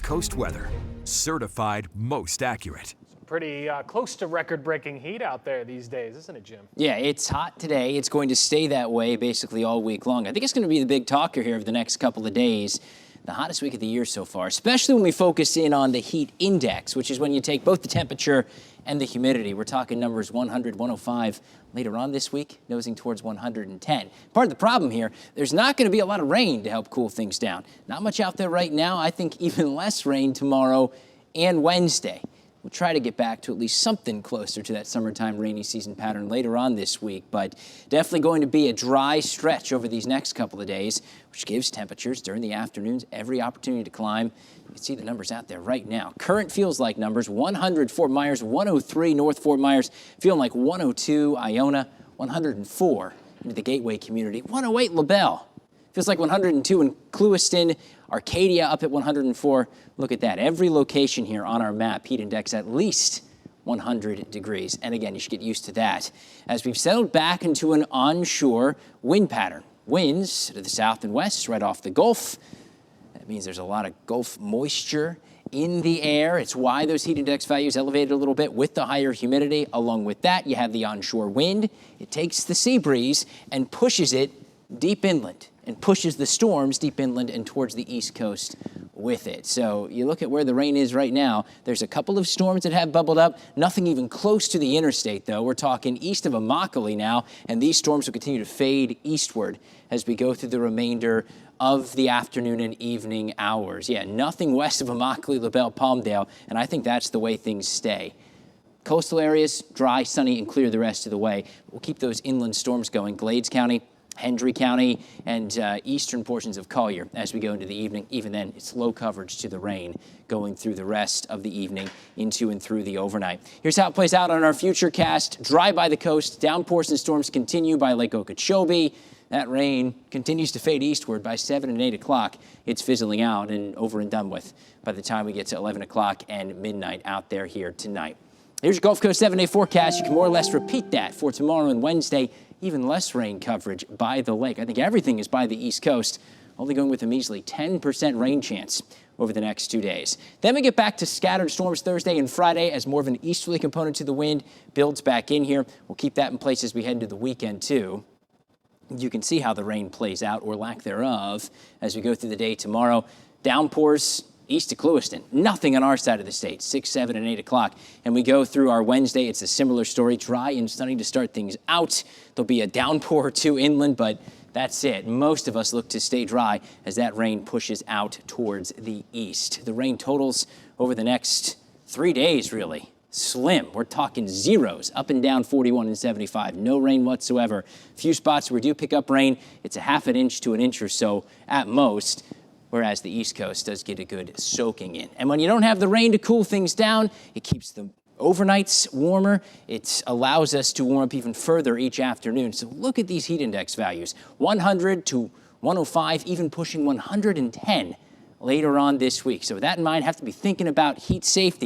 Coast weather. Certified most accurate. Pretty close to record-breaking heat out there these days, isn't it, Jim? Yeah, it's hot today. It's going to stay that way basically all week long. I think it's going to be the big talker here of the next couple of days. The hottest week of the year so far, especially when we focus in on the heat index, which is when you take both the temperature and the humidity. We're talking numbers 100, 105 later on this week, nosing towards 110. Part of the problem here, there's not going to be a lot of rain to help cool things down. Not much out there right now. I think even less rain tomorrow and Wednesday. We'll try to get back to at least something closer to that summertime rainy season pattern later on this week, but definitely going to be a dry stretch over these next couple of days, which gives temperatures during the afternoons every opportunity to climb. You can see the numbers out there right now. Current feels like numbers, 100 Fort Myers, 103 North Fort Myers, feeling like 102 Iona, 104 into the Gateway community, 108 LaBelle. Feels like 102 in Clewiston, Arcadia up at 104. Look at that. Every location here on our map, heat index at least 100 degrees. And again, you should get used to that. As we've settled back into an onshore wind pattern. Winds to the south and west right off the Gulf. That means there's a lot of Gulf moisture in the air. It's why those heat index values elevated a little bit with the higher humidity. Along with that, you have the onshore wind. It takes the sea breeze and pushes it deep inland, and pushes the storms deep inland and towards the east coast with it. So you look at where the rain is right now, there's a couple of storms that have bubbled up, nothing even close to the interstate though. We're talking east of Immokalee now, and these storms will continue to fade eastward as we go through the remainder of the afternoon and evening hours. Yeah, nothing west of Immokalee, LaBelle, Palmdale, and I think that's the way things stay. Coastal areas, dry, sunny, and clear the rest of the way. We'll keep those inland storms going. Glades County, Hendry County, and eastern portions of Collier as we go into the evening. Even then, it's low coverage to the rain going through the rest of the evening into and through the overnight. Here's how it plays out on our futurecast. Dry by the coast, downpours and storms continue by Lake Okeechobee. That rain continues to fade eastward by 7 and 8 o'clock. It's fizzling out and over and done with by the time we get to 11 o'clock and midnight out there here tonight. Here's your Gulf Coast 7-day forecast. You can more or less repeat that for tomorrow and Wednesday. Even less rain coverage by the lake. I think everything is by the east coast, only going with a measly 10% rain chance over the next 2 days. Then we get back to scattered storms Thursday and Friday as more of an easterly component to the wind builds back in here. We'll keep that in place as we head into the weekend too. You can see how the rain plays out, or lack thereof, as we go through the day tomorrow. Downpours east of Clewiston. Nothing on our side of the state, 6, 7, and 8 o'clock. And we go through our Wednesday. It's a similar story, dry and sunny to start things out. There'll be a downpour or two inland, but that's it. Most of us look to stay dry as that rain pushes out towards the east. The rain totals over the next 3 days, really, slim. We're talking zeros, up and down 41 and 75. No rain whatsoever. Few spots where we do pick up rain. It's a half an inch to an inch or so at most, whereas the East Coast does get a good soaking in. And when you don't have the rain to cool things down, it keeps the overnights warmer. It allows us to warm up even further each afternoon. So look at these heat index values, 100 to 105, even pushing 110 later on this week. So with that in mind, have to be thinking about heat safety.